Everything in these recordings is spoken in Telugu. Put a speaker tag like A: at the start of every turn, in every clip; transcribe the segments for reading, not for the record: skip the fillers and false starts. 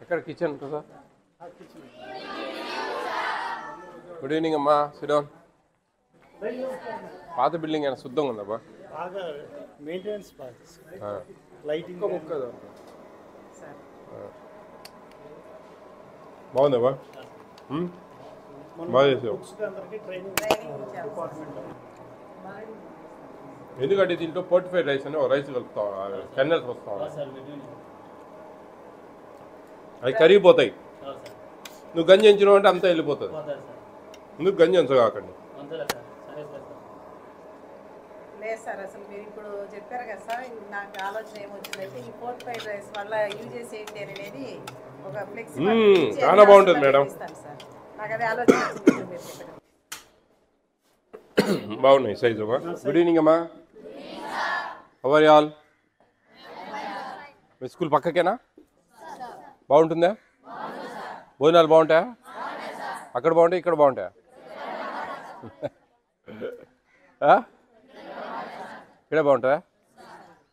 A: ఎక్కడ కిచెన్ కదా? గుడ్ ఈవినింగ్ అమ్మా, సిట్ డౌన్. పాత బిల్డింగ్ అయినా శుద్ధంగా ఉందబ్బా,
B: బాగా మెయింటెనెన్స్ బాగా, లైటింగ్
A: బాగుందబ్బా, బాగా చేసావు. ఎందుకంటే దీంట్లో పోర్టిఫైడ్ రైస్ అని ఒక రైస్ కలుపుతాం, కెన్నెల్స్ వస్తాం, అవి కరిగిపోతాయి. నువ్వు గంజి ఎంచినావు అంటే అంతా వెళ్ళిపోతుంది. నువ్వు గంజి ఎంచగాకండి.
C: లేదు సార్, అసలు మీరు ఇప్పుడు చెప్పారు కదా సార్, నాకు ఆలోచన ఏమొచ్చిందంటే ఈ పోర్టిఫైడ్ రైస్ వల్ల యూజెస్ ఏంటి అనేది ఒక ఫ్లెక్సిబుల్
A: చాలా బాగుంటుంది మేడం.
C: సార్ నాకు అదే ఆలోచన వచ్చింది.
A: బాగున్నాయి సైజు అమ్మా. గుడ్ ఈవినింగ్ అమ్మా, హౌ ఆర్ యు ఆల్? మీ స్కూల్ పక్కకేనా? బాగుంటుందా? భోజనాలు బాగుంటాయా? అక్కడ బాగుంటాయి, ఇక్కడ బాగుంటాయా? ఇక్కడే బాగుంటాయా?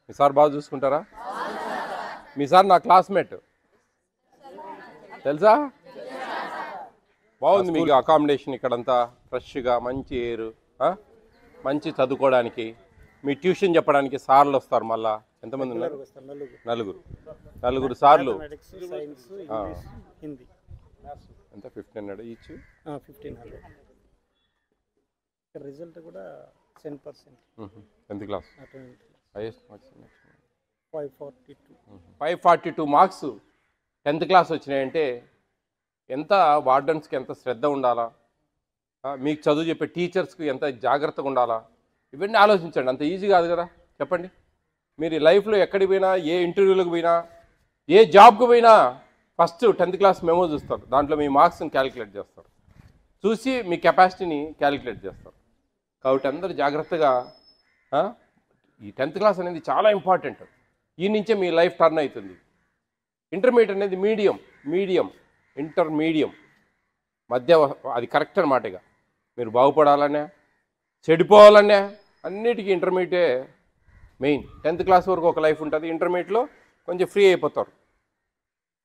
A: మీ సార్ బాగా చూసుకుంటారా? మీ సార్ నా క్లాస్మేట్ తెలుసా? బాగుంది మీకు అకామిడేషన్ ఇక్కడంతా ఫ్రెష్గా, మంచి ఎయిర్, మంచి చదువుకోవడానికి. మీ ట్యూషన్ చెప్పడానికి సార్లు వస్తారు. మళ్ళా ఎంతమంది ఉన్నారు? నలుగురు సార్లు. ఎంత 1500 ఈచ్?
B: 1500. రిజల్ట్ కూడా 10%.
A: 10th class highest marks
B: 542.
A: 542 marks 10th class వచ్చినాయంటే ఎంత వార్డెన్స్కి ఎంత శ్రద్ధ ఉండాలా, మీకు చదువు చెప్పే టీచర్స్కి ఎంత జాగ్రత్తగా ఉండాలా, ఇవన్నీ ఆలోచించండి. అంత ఈజీ కాదు కదా, చెప్పండి. మీరు లైఫ్లో ఎక్కడికి పోయినా, ఏ ఇంటర్వ్యూలకు పోయినా, ఏ జాబ్కి పోయినా ఫస్ట్ 10th క్లాస్ మెమో చూస్తారు. దాంట్లో మీ మార్క్స్ని క్యాలిక్యులేట్ చేస్తారు, చూసి మీ కెపాసిటీని క్యాలిక్యులేట్ చేస్తారు. కాబట్టి అందరూ జాగ్రత్తగా, ఈ 10th క్లాస్ అనేది చాలా ఇంపార్టెంట్. ఈ నుంచే మీ లైఫ్ టర్న్ అవుతుంది. ఇంటర్మీడియట్ అనేది మీడియం ఇంటర్మీడియం మధ్య, అది కరెక్ట్ అనమాట. ఇక మీరు బాగుపడాలనే, చెడిపోవాలనే, అన్నిటికీ ఇంటర్మీడియటే మెయిన్. 10th క్లాస్ వరకు ఒక లైఫ్ ఉంటుంది. ఇంటర్మీడియట్లో కొంచెం ఫ్రీ అయిపోతారు,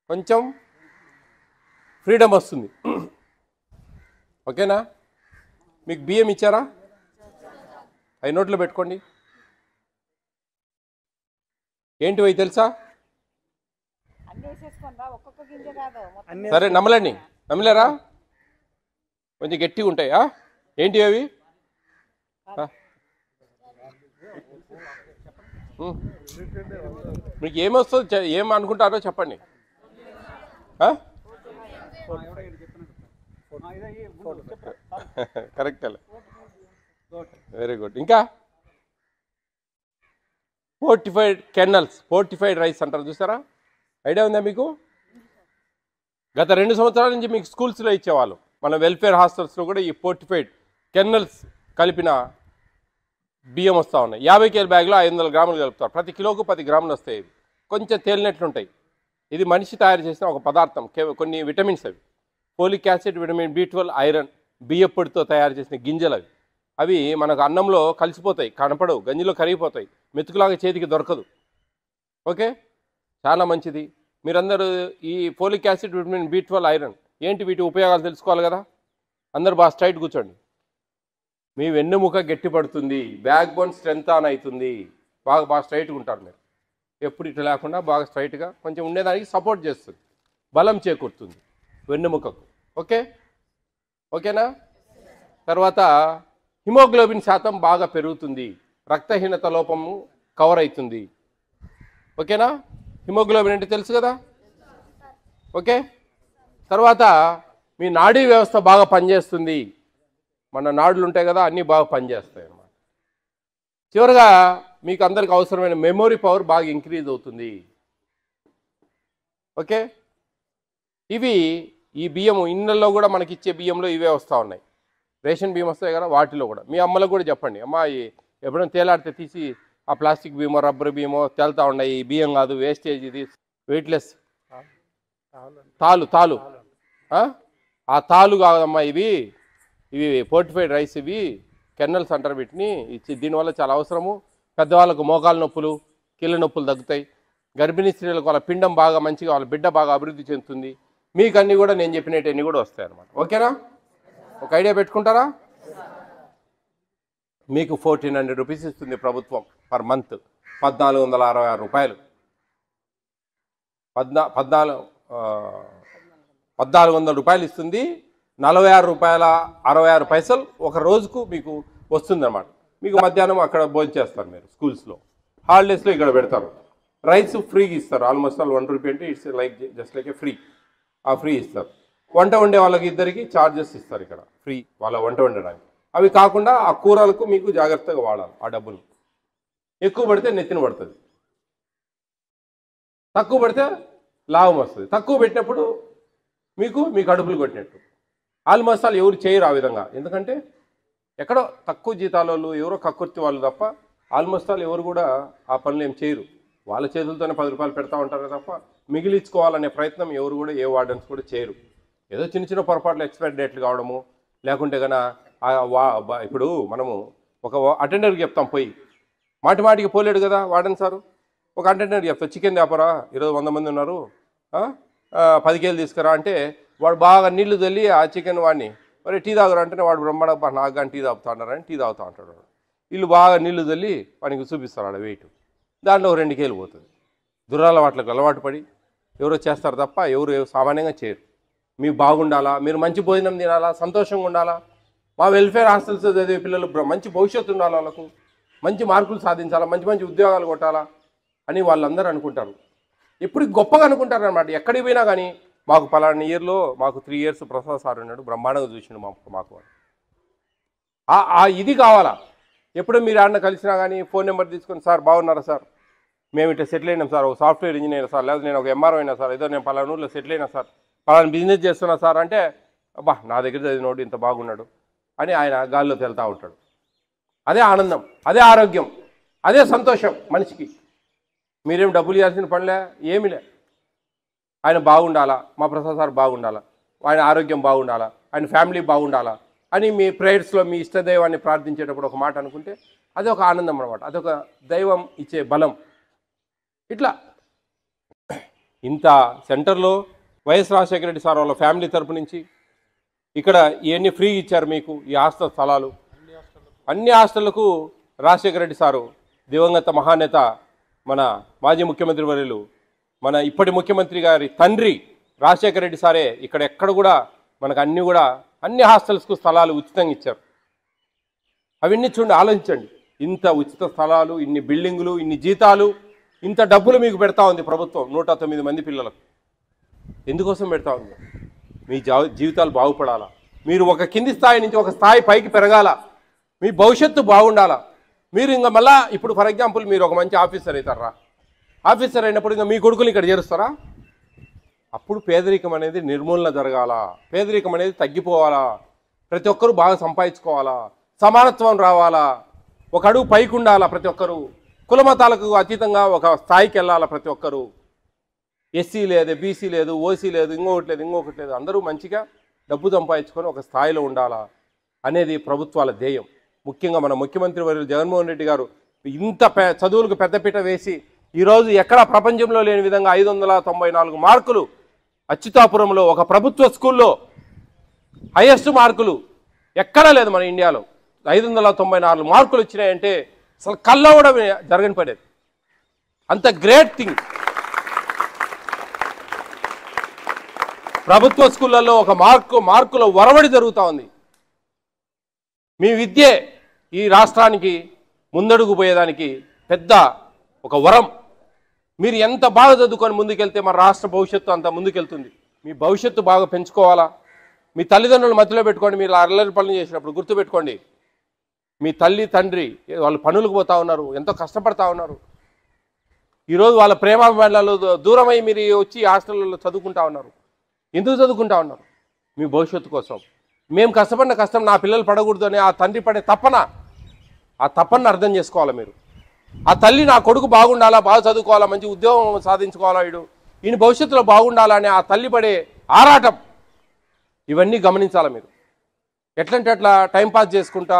A: కొంచెం ఫ్రీడమ్ వస్తుంది. ఓకేనా? మీకు బియ్యం ఇచ్చారా? అవి నోట్లో పెట్టుకోండి. ఏంటివి తెలుసా? సరే నమ్మలండి. నమ్మలేరా? కొంచెం గట్టిగా ఉంటాయా? ఏంటి అవి? మీకు ఏమొస్తుంది, ఏం అనుకుంటారో చెప్పండి. Correct, very good. ఇంకా పోర్టిఫైడ్ కెన్నల్స్, పోర్టిఫైడ్ రైస్ అంటారు, చూసారా? ఐడియా ఉందా మీకు? గత 2 సంవత్సరాల నుంచి మీకు స్కూల్స్లో ఇచ్చేవాళ్ళు. మన వెల్ఫేర్ హాస్టల్స్లో కూడా ఈ పోర్టిఫైడ్ కెన్నల్స్ కలిపిన బియ్యం వస్తూ ఉన్నాయి. 50 kg బ్యాగ్లో 500 గ్రాములు కలుపుతారు. ప్రతి కిలోకు 10 గ్రాములు వస్తాయి. ఇవి కొంచెం తేలినట్లుంటాయి. ఇది మనిషి తయారు చేసిన ఒక పదార్థం, కొన్ని విటమిన్స్. అవి folic acid, vitamin B12, iron, బియ్య పొడితో తయారు చేసిన గింజలు. అవి మనకు అన్నంలో కలిసిపోతాయి, కనపడవు, గంజిలో కరిగిపోతాయి, మెతుకులాగా చేతికి దొరకదు. ఓకే, చాలా మంచిది. మీరందరూ ఈ folic acid, vitamin B12, iron ఏంటి, వీటి ఉపయోగాలు తెలుసుకోవాలి కదా. అందరూ బాగా స్ట్రైట్ కూర్చోండి. మీ వెన్నెముక గట్టి పడుతుంది, బ్యాక్ బోన్ స్ట్రెంత్ ఆన్ అవుతుంది. బాగా స్ట్రైట్గా ఉంటారు మీరు. ఎప్పుడు ఇట్లా లేకుండా బాగా స్ట్రైట్గా కొంచెం ఉండేదానికి సపోర్ట్ చేస్తుంది, బలం చేకూరుతుంది వెన్నెముకకు. ఓకేనా? తర్వాత హిమోగ్లోబిన్ శాతం బాగా పెరుగుతుంది, రక్తహీనత లోపము కవర్ అవుతుంది. ఓకేనా? హిమోగ్లోబిన్ అంటే తెలుసు కదా. ఓకే, తర్వాత మీ నాడీ వ్యవస్థ బాగా పనిచేస్తుంది. మన నాడులు ఉంటాయి కదా, అన్నీ బాగా పనిచేస్తాయి అన్నమాట. చివరిగా మీకు అందరికి అవసరమైన మెమొరీ పవర్ బాగా ఇంక్రీజ్ అవుతుంది. ఓకే, ఇవి ఈ బియ్యము ఇళ్ళల్లో కూడా మనకి ఇచ్చే బియ్యంలో ఇవే వస్తూ ఉన్నాయి. రేషన్ బియ్యం వస్తాయి కదా, వాటిలో కూడా. మీ అమ్మలకు కూడా చెప్పండి, అమ్మ ఎప్పుడైనా తేలాడితే తీసి ఆ ప్లాస్టిక్ బియ్యమో రబ్బర్ బియ్యమో తేలుతూ ఉన్నాయి, ఈ బియ్యం కాదు, వేస్టేజ్, ఇది వెయిట్లెస్ తాలు ఆ తాలు కాదమ్మా, ఇవి పోర్టిఫైడ్ రైస్, ఇవి కెన్నల్స్ అంటారు వీటిని. దీనివల్ల చాలా అవసరము. పెద్దవాళ్ళకు మోకాలు నొప్పులు, కీళ్ళ నొప్పులు తగ్గుతాయి, గర్భిణీ స్త్రీలకు వాళ్ళ పిండం బాగా మంచిగా వాళ్ళ బిడ్డ బాగా అభివృద్ధి చెందుతుంది. మీకు అన్నీ కూడా నేను చెప్పినట్టన్నీ కూడా వస్తాయి అన్నమాట. ఓకేనా? ఒక ఐడియా పెట్టుకుంటారా? మీకు 1400 రూపీస్ ఇస్తుంది ప్రభుత్వం పర్ మంత్. 1466 రూపాయలు. 1400 రూపాయలు ఇస్తుంది. 46 రూపాయల 66 పైసలు ఒక రోజుకు మీకు వస్తుందన్నమాట. మీకు మధ్యాహ్నం అక్కడ భోజనం చేస్తారు మీరు స్కూల్స్లో. హాలిడేస్లో ఇక్కడ పెడతారు. రైస్ ఫ్రీగా ఇస్తారు. ఆల్మోస్ట్ ఆల్ 1 రూపీ అంటే it's like just like A free. ఆ ఫ్రీ ఇస్తారు. వంట వండే వాళ్ళకి ఇద్దరికి ఛార్జెస్ ఇస్తారు ఇక్కడ ఫ్రీ వాళ్ళ వంట వండడానికి. అవి కాకుండా ఆ కూరలకు మీకు జాగ్రత్తగా వాడాలి. ఆ డబ్బులు ఎక్కువ పడితే నెత్తిన పడుతుంది, తక్కువ పడితే లాభం వస్తుంది. తక్కువ పెట్టినప్పుడు మీ కడుపులు కొట్టినట్టు. ఆల్మోస్ట్ ఆల్ ఎవరు చేయరు ఆ విధంగా. ఎందుకంటే ఎక్కడో తక్కువ జీతాల వాళ్ళు ఎవరో కక్కుర్తి వాళ్ళు తప్ప ఆల్మోస్ట్ ఆల్ ఎవరు కూడా ఆ పనులు ఏం చేయరు. వాళ్ళ చేతులతోనే 10 రూపాయలు పెడతా ఉంటారు తప్ప మిగిలించుకోవాలనే ప్రయత్నం ఎవరు కూడా ఏ వార్డెన్స్ కూడా చేయరు. ఏదో చిన్న చిన్న పొరపాట్లు ఎక్స్పైరీ డేట్లు కావడము, లేకుంటే కన్నా ఇప్పుడు మనము ఒక అటెండర్కి చెప్తాం పోయి, మాటికి పోలేడు కదా వార్డెన్ సారు. ఒక అటెండర్కి చెప్తాం చికెన్ వ్యాపారా ఈరోజు 100 మంది ఉన్నారు 10 కేజీలు తీసుకురా అంటే వాడు బాగా నీళ్లు చల్లి ఆ చికెన్ వాడిని మరి టీ తాగురా అంటే వాడు బ్రహ్మాండ నాకు కానీ టీ తాగుతా అన్నారని టీ తాగుతా అంటాడు. వీళ్ళు బాగా నీళ్లు చల్లి వానికి చూపిస్తారు ఆడ వెయిట్. దాంట్లో 2 కేజీలు పోతుంది. దురలవాట్లకు అలవాటు పడి ఎవరో చేస్తారు తప్ప ఎవరు సామాన్యంగా చేయరు. మీకు బాగుండాలా, మీరు మంచి భోజనం తినాలా, సంతోషంగా ఉండాలా. మా వెల్ఫేర్ హాస్టల్స్ చదివే పిల్లలు మంచి భవిష్యత్తు ఉండాలి, వాళ్ళకు మంచి మార్కులు సాధించాలా, మంచి ఉద్యోగాలు కొట్టాలా అని వాళ్ళందరూ అనుకుంటారు. ఎప్పుడు గొప్పగా అనుకుంటారు అనమాట. ఎక్కడికి పోయినా కానీ మాకు పలానా ఇయర్లో మాకు 3 ఇయర్స్ ప్రసాద్ సార్ ఉన్నాడు, బ్రహ్మాండంగా చూసిండు మాకు ఇది కావాలా. ఎప్పుడు మీరు ఆడిన కలిసినా కానీ ఫోన్ నెంబర్ తీసుకొని సార్ బాగున్నారా సార్, మేము ఇట్లా సెటిల్ అయినాం సార్, ఒక సాఫ్ట్వేర్ ఇంజనీర్ సార్, లేదా నేను ఒక ఎంఆర్ఓ అయినా సార్, ఏదో నేను పలానా ఊళ్ళో సెటిల్ అయినా సార్, పలానా బిజినెస్ చేస్తున్నా సార్ అంటే అబ్బా నా దగ్గర చదివినోడు ఇంత బాగున్నాడు అని ఆయన గాల్లో తేలుతూ ఉంటాడు. అదే ఆనందం, అదే ఆరోగ్యం, అదే సంతోషం మనిషికి. మీరేం డబ్బులు ఇవ్వాల్సిన పనిలే, ఏమిలే. ఆయన బాగుండాలా, మా ప్రసాద్ సార్ బాగుండాలా, ఆయన ఆరోగ్యం బాగుండాలా, ఆయన ఫ్యామిలీ బాగుండాలా అని మీ ప్రేయర్స్లో మీ ఇష్టదైవాన్ని ప్రార్థించేటప్పుడు ఒక మాట అనుకుంటే అది ఒక ఆనందం అన్నమాట. అదొక దైవం ఇచ్చే బలం. ఇట్లా ఇంత సెంటర్లో వైఎస్ రాజశేఖర రెడ్డి సార్ వాళ్ళ ఫ్యామిలీ తరపు నుంచి ఇక్కడ ఇవన్నీ ఫ్రీ ఇచ్చారు మీకు. ఈ హాస్టల్ స్థలాలు అన్ని హాస్టళ్లకు రాజశేఖర రెడ్డి సారు దివంగత మహానేత మన మాజీ ముఖ్యమంత్రి వర్యులు మన ఇప్పటి ముఖ్యమంత్రి గారి తండ్రి రాజశేఖర రెడ్డి సారే ఇక్కడ ఎక్కడ కూడా మనకు అన్ని హాస్టల్స్కు స్థలాలు ఉచితంగా ఇచ్చారు. అవన్నీ చూడండి, ఆలోచించండి. ఇంత ఉచిత స్థలాలు, ఇన్ని బిల్డింగులు, ఇన్ని జీతాలు, ఇంత డబ్బులు మీకు పెడతా ఉంది ప్రభుత్వం 109 మంది పిల్లలకు. ఎందుకోసం పెడతా ఉంది? మీ జీవితాలు బాగుపడాలా, మీరు ఒక కింది స్థాయి నుంచి ఒక స్థాయి పైకి పెరగాల, మీ భవిష్యత్తు బాగుండాలా. మీరు ఇంకా మళ్ళా ఇప్పుడు ఫర్ ఎగ్జాంపుల్ మీరు ఒక మంచి ఆఫీసర్ అవుతారా, ఆఫీసర్ అయినప్పుడు ఇంకా మీ కొడుకులు ఇక్కడ చేరుస్తారా? అప్పుడు పేదరికం అనేది నిర్మూలన జరగాల, పేదరికం అనేది తగ్గిపోవాలా, ప్రతి ఒక్కరూ బాగా సంపాదించుకోవాలా, సమానత్వం రావాలా, ఒక అడుగు పైకి ఉండాలా, ప్రతి ఒక్కరూ కులమతాలకు అతీతంగా ఒక స్థాయికి వెళ్ళాలా. ప్రతి ఒక్కరూ ఎస్సీ లేదు, బీసీ లేదు, ఓసీ లేదు, ఇంకొకటి లేదు, అందరూ మంచిగా డబ్బు సంపాదించుకొని ఒక స్థాయిలో ఉండాలా అనేది ప్రభుత్వాల ధ్యేయం. ముఖ్యంగా మన ముఖ్యమంత్రి వర్యులు జగన్మోహన్ రెడ్డి గారు ఇంత చదువులకు పెద్దపీట వేసి ఈరోజు ఎక్కడా ప్రపంచంలో లేని విధంగా 594 మార్కులు అచ్యుతాపురంలో ఒక ప్రభుత్వ స్కూల్లో హైయెస్ట్ మార్కులు ఎక్కడా లేదు మన ఇండియాలో. 594 మార్కులు వచ్చినాయంటే అసలు కల్లో కూడా జరగని పడేది. అంత గ్రేట్ థింగ్. ప్రభుత్వ స్కూళ్ళల్లో ఒక మార్కుల వరవడి జరుగుతూ ఉంది. మీ విద్యే ఈ రాష్ట్రానికి ముందడుగు పోయేదానికి పెద్ద ఒక వరం. మీరు ఎంత బాగా చదువుకొని ముందుకెళ్తే మన రాష్ట్ర భవిష్యత్తు అంత ముందుకెళ్తుంది. మీ భవిష్యత్తు బాగా పెంచుకోవాలా. మీ తల్లిదండ్రులు మధ్యలో పెట్టుకోండి. మీరు అల్లరి పనులు చేసినప్పుడు గుర్తుపెట్టుకోండి, మీ తల్లి తండ్రి వాళ్ళు పనులకు పోతా ఉన్నారు, ఎంతో కష్టపడతా ఉన్నారు. ఈరోజు వాళ్ళ ప్రేమాభిమానాలు దూరమై మీరు వచ్చి హాస్టల్లో చదువుకుంటా ఉన్నారు. ఎందుకు చదువుకుంటా ఉన్నారు? మీ భవిష్యత్తు కోసం. మేము కష్టపడిన కష్టం నా పిల్లలు పడకూడదు అని ఆ తండ్రి పడే ఆ తప్పని అర్థం చేసుకోవాలి మీరు. ఆ తల్లి నా కొడుకు బాగుండాలా, బాగా చదువుకోవాలా, మంచి ఉద్యోగం సాధించుకోవాలా, ఈయన భవిష్యత్తులో బాగుండాలా అని ఆ తల్లి పడే ఆరాటం, ఇవన్నీ గమనించాలి మీరు. ఎట్లంటే అట్లా టైంపాస్ చేసుకుంటా